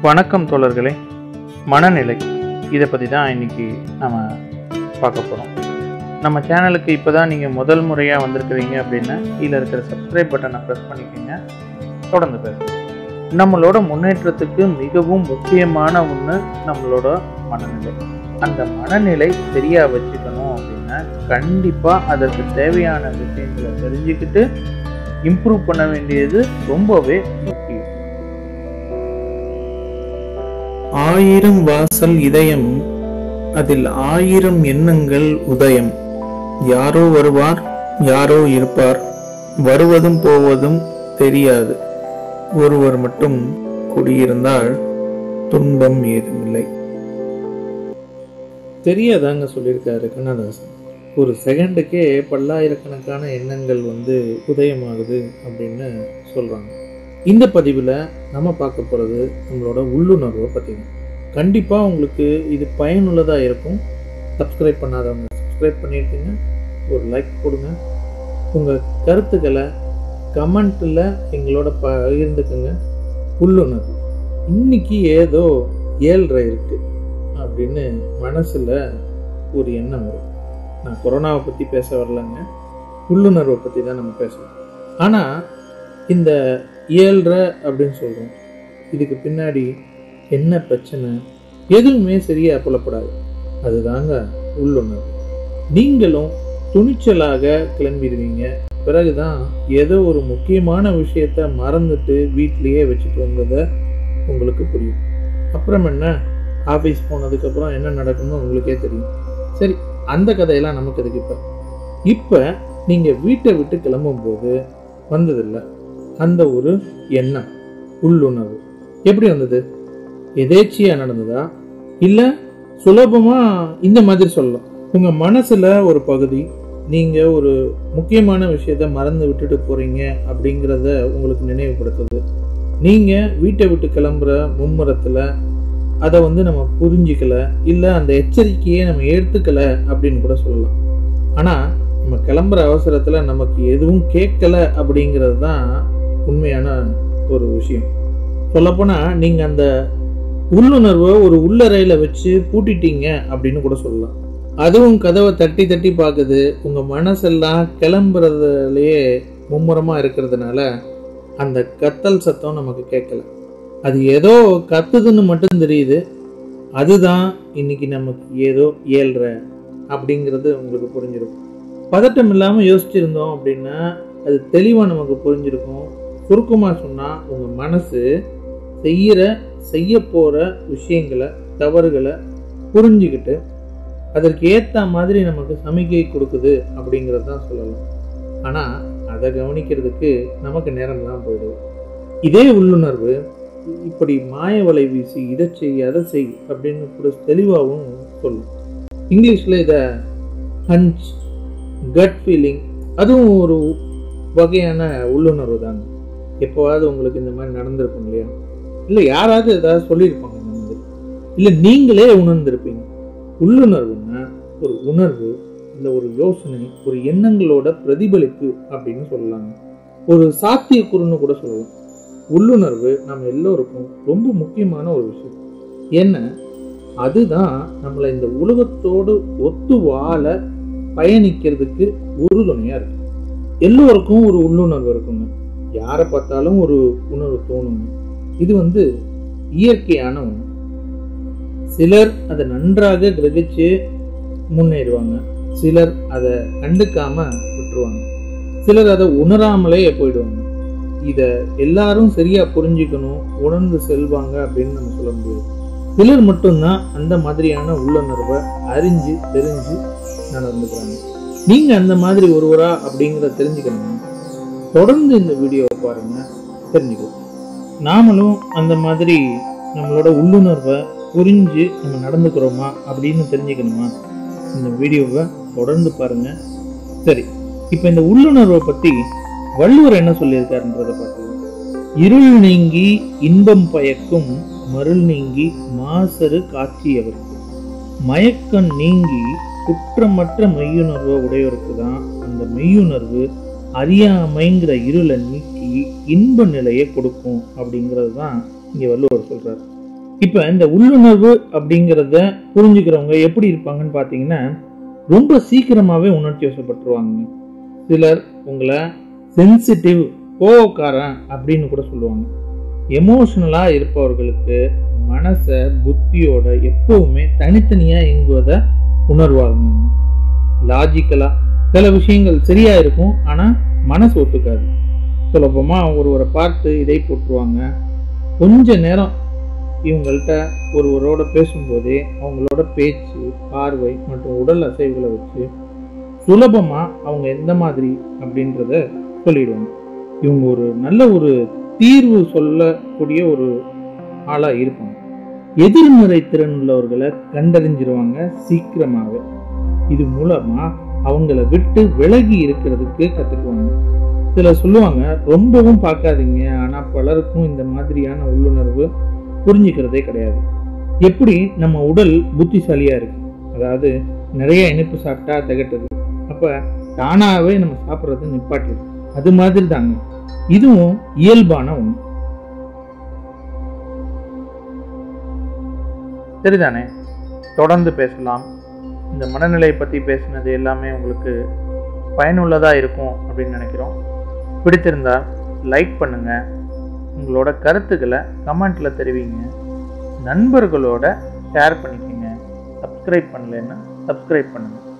வணக்கம் தோழர்களே. மனநிலை இதை பற்றி தான் இன்றைக்கி நம்ம பார்க்க போகிறோம். நம்ம சேனலுக்கு இப்போ தான் நீங்கள் முதல் முறையாக வந்திருக்கிறீங்க அப்படின்னா கீழே இருக்கிற சப்ஸ்கிரைப் பட்டனை ப்ரெஸ் பண்ணிக்கோங்க. தொடர்ந்து பேசுங்க. நம்மளோட முன்னேற்றத்துக்கு மிகவும் முக்கியமான ஒன்று நம்மளோட மனநிலை. அந்த மனநிலை சரியாக வச்சுக்கணும் அப்படின்னா கண்டிப்பாக அதற்கு தேவையான விஷயங்களை தெரிஞ்சுக்கிட்டு இம்ப்ரூவ் பண்ண வேண்டியது ரொம்பவே முக்கியம். 1000 வாசல் இதயம், அதில் 1000 எண்ணங்கள் உதயம். யாரோ வருவார், யாரோ இருப்பார், வருவதும் போவதும் தெரியாது. ஒருவர் மட்டும் குடியிருந்தால் துன்பம் ஏதுமில்லை. தெரியாதாங்க சொல்லியிருக்காரு கண்ணதாசன். ஒரு செகண்டுக்கே பல்லாயிரக்கணக்கான எண்ணங்கள் உதயமாகுது அப்படின்னு சொல்கிறாங்க. இந்த பதிவில் நம்ம பார்க்க போகிறது நம்மளோட உள்ளுணர்வை பற்றி தான். கண்டிப்பாக உங்களுக்கு இது பயனுள்ளதாக இருக்கும். சப்ஸ்கிரைப் பண்ணாதவங்க சப்ஸ்கிரைப் பண்ணியிருக்கீங்க, ஒரு லைக் கொடுங்க, உங்கள் கருத்துக்களை கமெண்ட்டில் எங்களோட பகிர்ந்துக்குங்க. உள்ளுணர்வு இன்னைக்கு ஏதோ 7:30 இருக்குது அப்படின்னு மனசில் ஒரு எண்ணம் வரும். நான் கொரோனாவை பற்றி பேச வரலங்க, உள்ளுணர்வை பற்றி தான் நம்ம பேசுகிறோம். ஆனால் இந்த 7:30 அப்படின்னு சொல்கிறோம், இதுக்கு பின்னாடி என்ன பிரச்சனை எதுவுமே சரியாக புலப்படாது. அதுதாங்க உள்ளுணர்வு. நீங்களும் துணிச்சலாக கிளம்பிடுவீங்க. பிறகுதான் ஏதோ ஒரு முக்கியமான விஷயத்த மறந்துட்டு வீட்லேயே வச்சுட்டு வந்ததை உங்களுக்கு புரியும். அப்புறம் என்ன, ஆஃபீஸ் போனதுக்கப்புறம் என்ன நடக்கும்னு உங்களுக்கே தெரியும். சரி, அந்த கதையெல்லாம் நமக்கு எதுக்கு. இப்போ நீங்கள் வீட்டை விட்டு கிளம்பும்போது வந்ததில்லை அந்த ஒரு எண்ணம், உள்ளுணர்வு எப்படி வந்தது? எதேச்சியாக நடந்ததா, இல்லை சுலபமாக இந்த மாதிரி சொல்லலாம். உங்கள் மனசில் ஒரு பகுதி நீங்கள் ஒரு முக்கியமான விஷயத்த மறந்து விட்டுட்டு போகிறீங்க அப்படிங்கிறத உங்களுக்கு நினைவுபடுத்துது. நீங்கள் வீட்டை விட்டு கிளம்புற மும்முரத்தில் அதை நம்ம புரிஞ்சிக்கல, இல்லை அந்த எச்சரிக்கையை நம்ம எடுத்துக்கல அப்படின்னு கூட சொல்லலாம். ஆனால் நம்ம கிளம்புற அவசரத்தில் நமக்கு எதுவும் கேட்கல அப்படிங்கிறது தான் உண்மையான ஒரு விஷயம். சொல்லப்போனால் நீங்கள் அந்த உள்ளுணர்வை ஒரு உள்ளறையில் வச்சு பூட்டிட்டீங்க அப்படின்னு கூட சொல்லலாம். அதுவும் கதவை தட்டி தட்டி பார்க்குது. உங்கள் மனசெல்லாம் கிளம்புறதுலேயே மும்முரமாக இருக்கிறதுனால அந்த கத்தல் சத்தம் நமக்கு கேட்கல. அது ஏதோ கத்துதுன்னு மட்டும் தெரியுது. அதுதான் இன்னைக்கு நமக்கு ஏதோ 7:30 அப்படிங்கிறது உங்களுக்கு புரிஞ்சிருக்கும். பதட்டம் இல்லாமல் யோசிச்சிருந்தோம் அப்படின்னா அது தெளிவாக நமக்கு புரிஞ்சிருக்கும். சுருக்கமாக சொன்னால் உங்கள் மனசு செய்ய போகிற விஷயங்களை, தவறுகளை புரிஞ்சுக்கிட்டு அதற்கு ஏற்ற மாதிரி நமக்கு சமிக்கை கொடுக்குது அப்படிங்கிறது தான் சொல்லலாம். ஆனால் அதை கவனிக்கிறதுக்கு நமக்கு நேரம்லாம் போயிடுது. இதே உள்ளுணர்வு இப்படி மாய வலை வீசி இதை செய் அதை செய் அப்படின்னு கூட தெளிவாகவும் சொல்லும். இங்கிலீஷில் இதை ஹஞ்ச், கட் ஃபீலிங், அதுவும் ஒரு வகையான உள்ளுணர்வு தாங்க. எப்போவாவது உங்களுக்கு இந்த மாதிரி நடந்திருக்கும் இல்லையா? இல்லை யாராவது ஏதாவது சொல்லியிருப்பாங்க, இல்லை நீங்களே உணர்ந்திருப்பீங்க. உள்ளுணர்வுன்னா ஒரு உணர்வு, இல்லை ஒரு யோசனை, ஒரு எண்ணங்களோட பிரதிபலிப்பு அப்படின்னு சொல்லலாங்க. ஒரு சாத்தியக்கூறுன்னு கூட சொல்லலாம். உள்ளுணர்வு நம்ம எல்லோருக்கும் ரொம்ப முக்கியமான ஒரு விஷயம். ஏன்னா அதுதான் நம்மளை இந்த உலகத்தோடு ஒத்து வாழ பயணிக்கிறதுக்கு உறுதுணையாக இருக்கு. எல்லோருக்கும் ஒரு உள்ளுணர்வு இருக்குங்க. யாரை பார்த்தாலும் ஒரு உணர்வு தோணுங்க. இது இயற்கையான ஒன்று. சிலர் அதை நன்றாக கிரகிச்சு முன்னேறுவாங்க, சிலர் அதை கண்டுக்காம விட்டுருவாங்க, சிலர் அதை உணராமலே போயிடுவாங்க. இதை எல்லாரும் சரியா புரிஞ்சுக்கணும், உணர்ந்து செல்வாங்க அப்படின்னு நம்ம சொல்ல முடியாது. சிலர் மட்டும்தான் அந்த மாதிரியான உள்ளுணர்வை அறிஞ்சு தெரிஞ்சு நடந்துக்கிறாங்க. நீங்க அந்த மாதிரி ஒருவரா அப்படிங்கிறத தெரிஞ்சுக்கணும். தொடர்ந்து இந்த வீடியோவை பாருங்க, தெரிஞ்சுக்கலாம். நாமளும் அந்த மாதிரி நம்மளோட உள்ளுணர்வை புரிஞ்சு நம்ம நடந்துக்கிறோமா அப்படின்னு தெரிஞ்சுக்கணுமா? இந்த வீடியோவை தொடர்ந்து பாருங்க. சரி, இப்போ இந்த உள்ளுணர்வை பற்றி வள்ளுவர் என்ன சொல்லியிருக்காருன்றதை பார்க்கலாம். இருள் நீங்கி இன்பம் பயக்கும், மருள் நீங்கி மாசரு காட்சியவருக்கு, மயக்கம் நீங்கி குற்றமற்ற மெய்யுணர்வை உடையவருக்கு தான் அந்த மெய்யுணர்வு அறியாமைங்கிற இருளை நீக்கி இன்ப நிலையை கொடுக்கும் அப்படிங்கிறது தான் இங்கே வள்ளுவர் சொல்றார். இப்போ இந்த உள்ளுணர்வு அப்படிங்கிறத புரிஞ்சுக்கிறவங்க எப்படி இருப்பாங்கன்னு பார்த்தீங்கன்னா, ரொம்ப சீக்கிரமாகவே உணர்ச்சி வசப்பட்டுருவாங்க. சிலர் உங்களை சென்சிட்டிவ், கோவக்காரன் அப்படின்னு கூட சொல்லுவாங்க. எமோஷனலாக இருப்பவர்களுக்கு மனசை புத்தியோட எப்பவுமே தனித்தனியாக இயங்குவதை உணர்வாங்க. லாஜிக்கலாக சில விஷயங்கள் சரியா இருக்கும், ஆனால் மனசு ஒத்துக்காது. சுலபமாக ஒருவரை பார்த்து இதை போட்டுருவாங்க. கொஞ்ச நேரம் இவங்கள்ட்ட ஒருவரோட பேசும்போதே அவங்களோட பேச்சு, பார்வை மற்றும் உடல் அசைவுகளை வச்சு சுலபமாக அவங்க எந்த மாதிரி அப்படின்றத சொல்லிடுவாங்க. இவங்க ஒரு நல்ல ஒரு தீர்வு சொல்லக்கூடிய ஒரு ஆளாக இருப்பாங்க. எதிர்மறை திறன் உள்ளவர்களை கண்டறிஞ்சிருவாங்க சீக்கிரமாகவே. இது மூலமாக அவங்கள விட்டு விலகி இருக்கிறதுக்கு கற்றுக்குவாங்க. சிலர் சொல்லுவாங்க, ரொம்பவும் பார்க்காதீங்க, ஆனால் பலருக்கும் இந்த மாதிரியான உள்ளுணர்வு புரிஞ்சுக்கிறதே கிடையாது. எப்படி நம்ம உடல் புத்திசாலியாக இருக்கு, அதாவது நிறைய இனிப்பு சாப்பிட்டா திகட்டுது, அப்போ தானாகவே நம்ம சாப்பிட்றது நிப்பாட்டிடுது. அது மாதிரி தாங்க இதுவும் இயல்பான ஒன்று. சரிதானே? தொடர்ந்து பேசலாம். இந்த மனநிலை பற்றி பேசினது எல்லாமே உங்களுக்கு பயனுள்ளதாக இருக்கும் அப்படின்னு நினைக்கிறோம். பிடித்திருந்தால் லைக் பண்ணுங்கள், உங்களோட கருத்துக்களை கமெண்ட்டில் தெரிவிங்க, நண்பர்களோட ஷேர் பண்ணிக்கோங்க. சப்ஸ்கிரைப் பண்ணலைன்னா சப்ஸ்கிரைப் பண்ணுங்கள்.